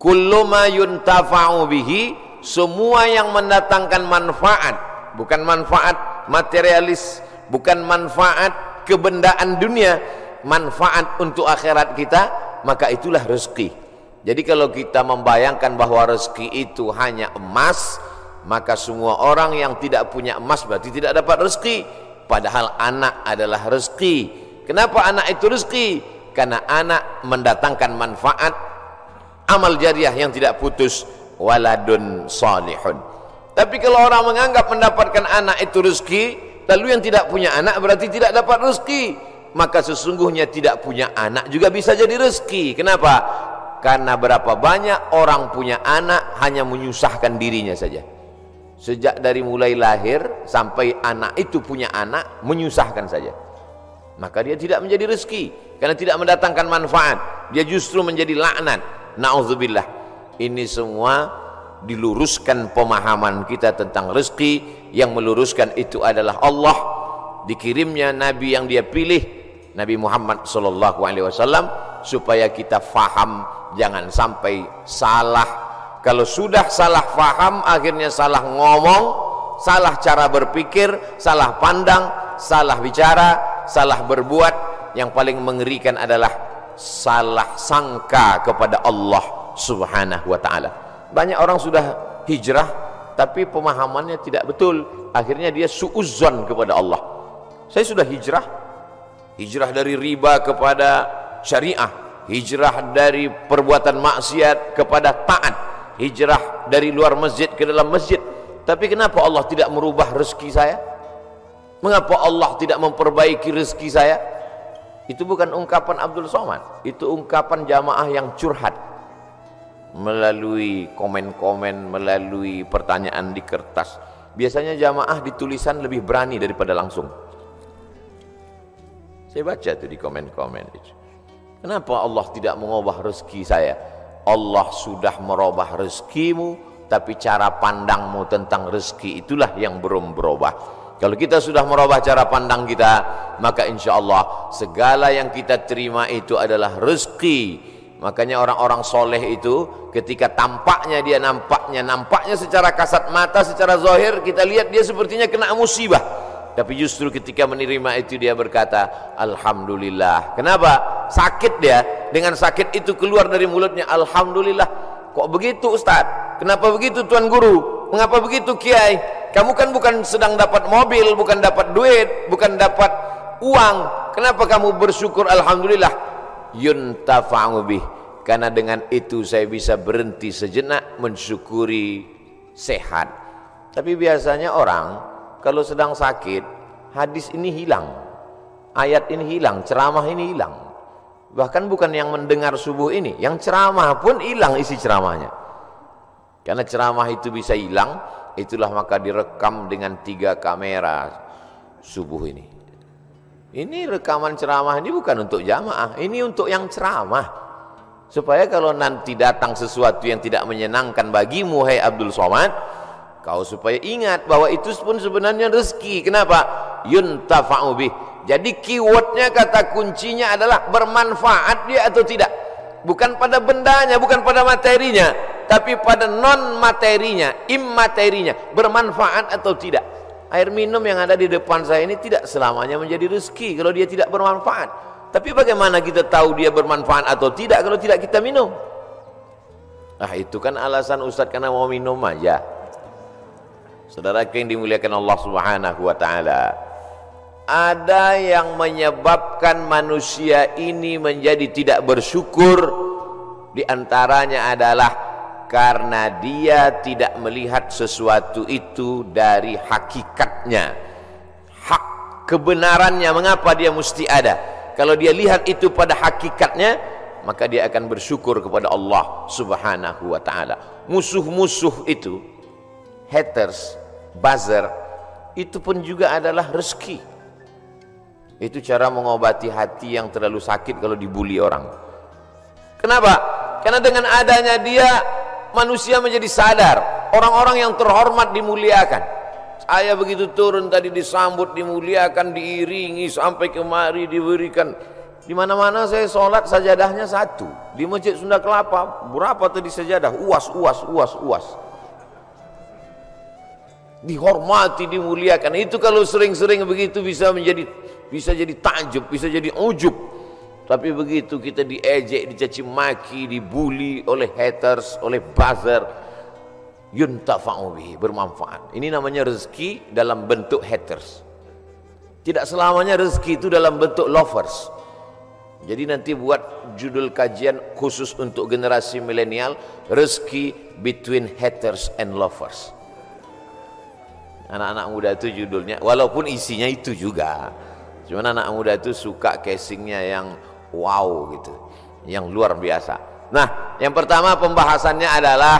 kullu ma yuntafa'u bihi, semua yang mendatangkan manfaat, bukan manfaat materialis, bukan manfaat kebendaan dunia, manfaat untuk akhirat kita, maka itulah rezeki. Jadi kalau kita membayangkan bahwa rezeki itu hanya emas, maka semua orang yang tidak punya emas berarti tidak dapat rezeki. Padahal anak adalah rezeki. Kenapa anak itu rezeki? Karena anak mendatangkan manfaat, amal jariah yang tidak putus, waladun salihun. Tapi kalau orang menganggap mendapatkan anak itu rezeki, lalu yang tidak punya anak berarti tidak dapat rezeki, maka sesungguhnya tidak punya anak juga bisa jadi rezeki. Kenapa? Karena berapa banyak orang punya anak hanya menyusahkan dirinya saja. Sejak dari mulai lahir sampai anak itu punya anak, menyusahkan saja. Maka dia tidak menjadi rezeki, karena tidak mendatangkan manfaat. Dia justru menjadi laknat. Na'udzubillah. Ini semua diluruskan pemahaman kita tentang rezeki. Yang meluruskan itu adalah Allah. Dikirimnya Nabi yang dia pilih, Nabi Muhammad SAW, supaya kita faham, jangan sampai salah. Kalau sudah salah faham, akhirnya salah ngomong, salah cara berpikir, salah pandang, salah bicara, salah berbuat. Yang paling mengerikan adalah salah sangka kepada Allah Subhanahu wa ta'ala. Banyak orang sudah hijrah tapi pemahamannya tidak betul, akhirnya dia suudzon kepada Allah. Saya sudah hijrah dari riba kepada syariah, hijrah dari perbuatan maksiat kepada taat, hijrah dari luar masjid ke dalam masjid. Tapi kenapa Allah tidak merubah rezeki saya? Mengapa Allah tidak memperbaiki rezeki saya? Itu bukan ungkapan Abdul Somad, itu ungkapan jamaah yang curhat melalui komen-komen, melalui pertanyaan di kertas. Biasanya jamaah di tulisan lebih berani daripada langsung. Saya baca tuh di komen-komen itu. Kenapa Allah tidak mengubah rezeki saya? Allah sudah merubah rezekimu, tapi cara pandangmu tentang rezeki itulah yang belum berubah. Kalau kita sudah merubah cara pandang kita, maka insya Allah segala yang kita terima itu adalah rezeki. Makanya orang-orang soleh itu ketika tampaknya dia nampaknya secara kasat mata, secara zahir kita lihat dia sepertinya kena musibah. Tapi justru ketika menerima itu dia berkata alhamdulillah. Kenapa? Sakit dia, dengan sakit itu keluar dari mulutnya alhamdulillah. Kok begitu Ustaz? Kenapa begitu Tuan Guru? Mengapa begitu Kiai? Kamu kan bukan sedang dapat mobil, bukan dapat duit, bukan dapat uang. Kenapa kamu bersyukur alhamdulillah? Yuntafa'u bih, karena dengan itu saya bisa berhenti sejenak mensyukuri sehat. Tapi biasanya orang kalau sedang sakit, hadis ini hilang, ayat ini hilang, ceramah ini hilang. Bahkan bukan yang mendengar subuh ini, yang ceramah pun hilang isi ceramahnya. Karena ceramah itu bisa hilang, itulah maka direkam dengan 3 kamera subuh ini. Ini rekaman ceramah ini bukan untuk jamaah, ini untuk yang ceramah. Supaya kalau nanti datang sesuatu yang tidak menyenangkan bagimu, hai Abdul Somad, kau supaya ingat bahwa itu pun sebenarnya rezeki. Kenapa? Yuntafa'u bih. Jadi keywordnya, kata kuncinya adalah bermanfaat dia atau tidak. Bukan pada bendanya, bukan pada materinya, tapi pada non materinya, immaterinya, bermanfaat atau tidak. Air minum yang ada di depan saya ini tidak selamanya menjadi rezeki kalau dia tidak bermanfaat. Tapi bagaimana kita tahu dia bermanfaat atau tidak kalau tidak kita minum? Itu kan alasan Ustadz karena mau minum aja. Saudara yang dimuliakan Allah Subhanahu wa ta'ala, ada yang menyebabkan manusia ini menjadi tidak bersyukur. Di antaranya adalah karena dia tidak melihat sesuatu itu dari hakikatnya, hak kebenarannya. Mengapa dia mesti ada? Kalau dia lihat itu pada hakikatnya, maka dia akan bersyukur kepada Allah Subhanahu wa ta'ala. Musuh-musuh itu, haters, buzzer, itu pun juga adalah rezeki. Itu cara mengobati hati yang terlalu sakit kalau dibully orang. Kenapa? Karena dengan adanya dia, manusia menjadi sadar. Orang-orang yang terhormat dimuliakan. Saya begitu turun tadi disambut, dimuliakan, diiringi sampai kemari, diberikan Di mana-mana saya sholat sajadahnya satu. Di Masjid Sunda Kelapa berapa tadi sajadah? Uas. Dihormati, dimuliakan. Itu kalau sering-sering begitu bisa jadi takjub, bisa jadi ujub. Tapi begitu kita diejek, dicaci maki, dibully oleh haters, oleh buzzer, yuntafa'u bihi, bermanfaat. Ini namanya rezeki dalam bentuk haters. Tidak selamanya rezeki itu dalam bentuk lovers. Jadi nanti buat judul kajian khusus untuk generasi milenial, rezeki between haters and lovers. Anak-anak muda itu judulnya, walaupun isinya itu juga. Cuman anak muda itu suka casingnya yang wow gitu, yang luar biasa. Nah, yang pertama pembahasannya adalah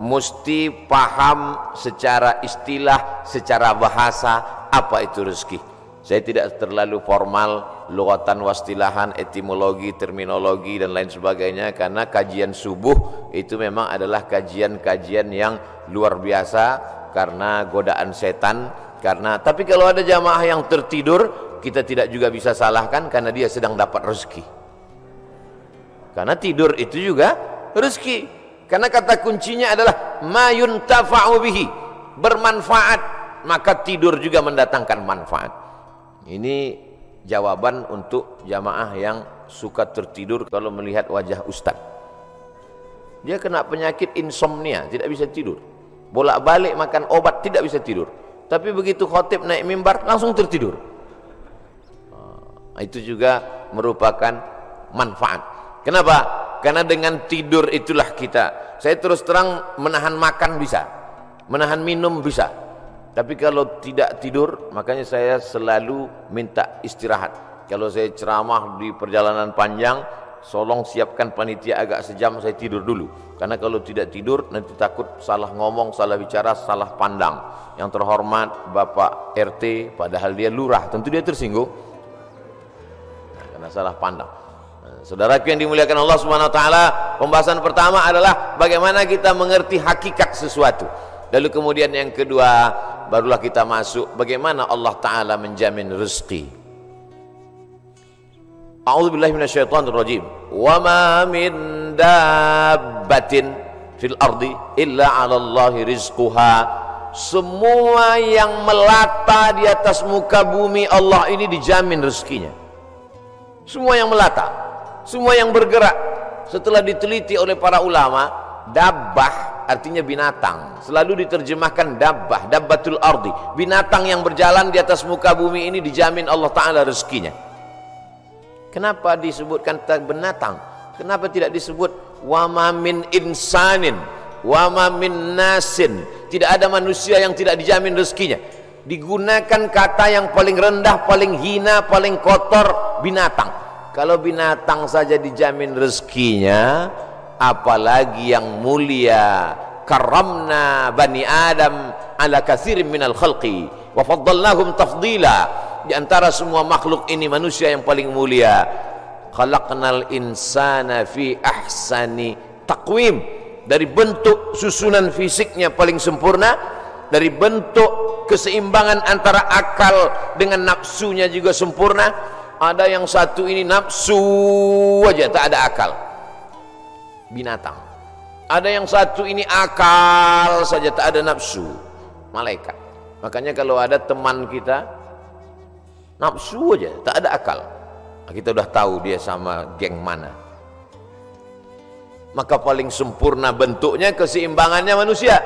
mesti paham secara istilah, secara bahasa apa itu rezeki. Saya tidak terlalu formal, lughatan wastilahan, etimologi, terminologi dan lain sebagainya, karena kajian subuh itu memang adalah kajian-kajian yang luar biasa karena godaan setan. Tapi kalau ada jamaah yang tertidur, kita tidak juga bisa salahkan karena dia sedang dapat rezeki. Karena tidur itu juga rezeki. Karena kata kuncinya adalah ma yuntafa'u bihi, bermanfaat, maka tidur juga mendatangkan manfaat. Ini jawaban untuk jamaah yang suka tertidur kalau melihat wajah ustaz. Dia kena penyakit insomnia, tidak bisa tidur. Bolak-balik makan obat, tidak bisa tidur. Tapi begitu khotib naik mimbar, langsung tertidur. Itu juga merupakan manfaat. Kenapa? Karena dengan tidur itulah kita. Saya terus terang menahan makan bisa, menahan minum bisa. Tapi kalau tidak tidur, makanya saya selalu minta istirahat. Kalau saya ceramah di perjalanan panjang, tolong siapkan panitia agak sejam saya tidur dulu. Karena kalau tidak tidur, nanti takut salah ngomong, salah bicara, salah pandang. Yang terhormat Bapak RT, padahal dia lurah, tentu dia tersinggung. Nah, karena salah pandang. Saudaraku yang dimuliakan Allah Subhanahu wa taala, pembahasan pertama adalah bagaimana kita mengerti hakikat sesuatu. Lalu kemudian yang kedua, barulah kita masuk bagaimana Allah taala menjamin rezeki. A'udzubillahi minasyaitonirrajim. Wa ma min dabbatin fil ardi illa 'ala Allahi rizquha. Semua yang melata di atas muka bumi Allah ini dijamin rezekinya. Semua yang melata, semua yang bergerak. Setelah diteliti oleh para ulama, dabbah artinya binatang. Selalu diterjemahkan dabbah, dabbatul ardi. Binatang yang berjalan di atas muka bumi ini dijamin Allah Ta'ala rezekinya. Kenapa disebutkan binatang? Kenapa tidak disebut wa ma min insanin, wa ma min nasin? Tidak ada manusia yang tidak dijamin rezekinya. Digunakan kata yang paling rendah, paling hina, paling kotor, binatang. Kalau binatang saja dijamin rezekinya, apalagi yang mulia. Karramna bani Adam ala katsirin minal khalqi wa faddalnahum tafdila. Di antara semua makhluk ini manusia yang paling mulia. Khalaqnal insana fi ahsani taqwim. Dari bentuk susunan fisiknya paling sempurna, dari bentuk keseimbangan antara akal dengan nafsunya juga sempurna. Ada yang satu ini nafsu aja, tak ada akal, binatang. Ada yang satu ini akal saja, tak ada nafsu, malaikat. Makanya kalau ada teman kita nafsu aja, tak ada akal, kita udah tahu dia sama geng mana. Maka paling sempurna bentuknya, keseimbangannya manusia.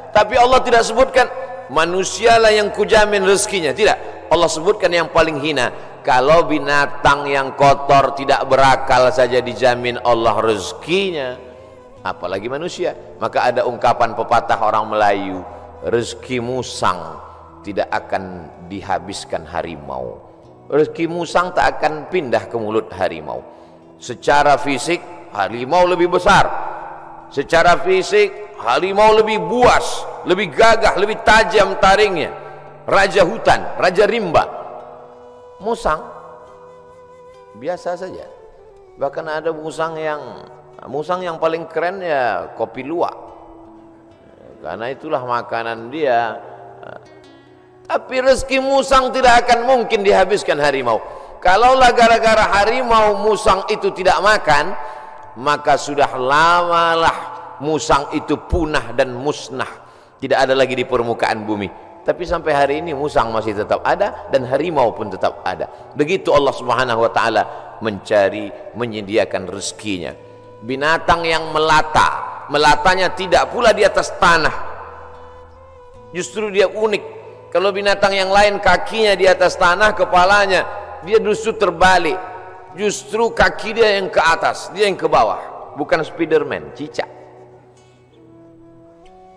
Tapi Allah tidak sebutkan manusialah yang kujamin rezekinya, tidak. Allah sebutkan yang paling hina. Kalau binatang yang kotor tidak berakal saja dijamin Allah rezekinya, apalagi manusia. Maka ada ungkapan pepatah orang Melayu, rezeki musang tidak akan dihabiskan harimau. Rezeki musang tak akan pindah ke mulut harimau. Secara fisik harimau lebih besar, secara fisik harimau lebih buas, lebih gagah, lebih tajam taringnya. Raja hutan, raja rimba. Musang biasa saja. Bahkan ada musang yang paling keren ya kopi luwak, karena itulah makanan dia. Tapi rezeki musang tidak akan mungkin dihabiskan harimau. Kalaulah gara-gara harimau musang itu tidak makan, maka sudah lamalah musang itu punah dan musnah, tidak ada lagi di permukaan bumi. Tapi sampai hari ini musang masih tetap ada dan harimau pun tetap ada. Begitu Allah Subhanahu wa taala mencari, menyediakan rezekinya. Binatang yang melata, melatanya tidak pula di atas tanah. Justru dia unik. Kalau binatang yang lain kakinya di atas tanah, kepalanya, dia justru terbalik. Justru kaki dia yang ke atas, dia yang ke bawah. Bukan Spiderman, cicak.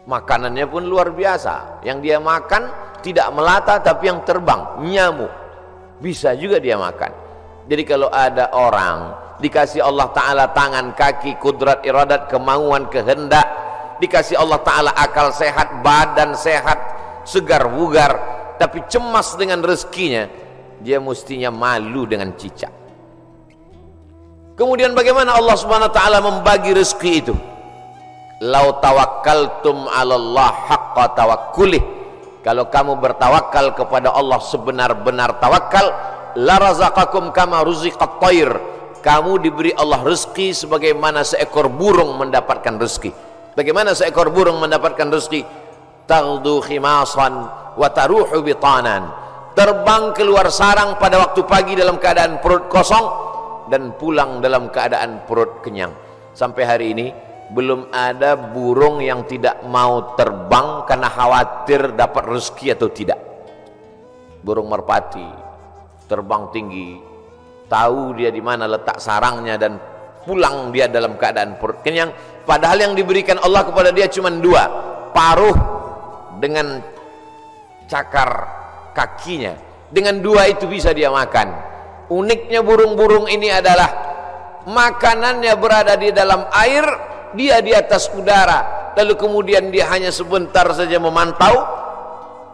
Makanannya pun luar biasa. Yang dia makan tidak melata tapi yang terbang, nyamuk. Bisa juga dia makan. Jadi kalau ada orang dikasih Allah Ta'ala tangan, kaki, kudrat, iradat, kemauan, kehendak, dikasih Allah Ta'ala akal sehat, badan sehat, segar bugar, tapi cemas dengan rezekinya, dia mestinya malu dengan cicak. Kemudian bagaimana Allah Subhanahu wa taala membagi rezeki itu? Lau tawakkaltum 'ala Allah haqqa tawakkulih. Kalau kamu bertawakal kepada Allah sebenar-benar tawakal, la razaqakum kama ruziqat thair. Kamu diberi Allah rezeki sebagaimana seekor burung mendapatkan rezeki. Bagaimana seekor burung mendapatkan rezeki? Taghdu khimasan wa taruhu bitanan. Terbang keluar sarang pada waktu pagi dalam keadaan perut kosong dan pulang dalam keadaan perut kenyang. Sampai hari ini belum ada burung yang tidak mau terbang karena khawatir dapat rezeki atau tidak. Burung merpati terbang tinggi, tahu dia di mana letak sarangnya dan pulang dia dalam keadaan perut kenyang. Padahal yang diberikan Allah kepada dia cuma dua, paruh dengan cakar kakinya. Dengan dua itu bisa dia makan. Uniknya burung-burung ini adalah makanannya berada di dalam air, dia di atas udara, lalu kemudian dia hanya sebentar saja memantau,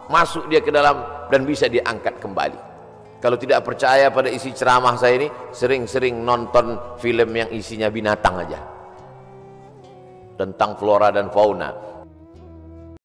masuk dia ke dalam dan bisa diangkat kembali. Kalau tidak percaya pada isi ceramah saya ini, sering-sering nonton film yang isinya binatang aja, tentang flora dan fauna.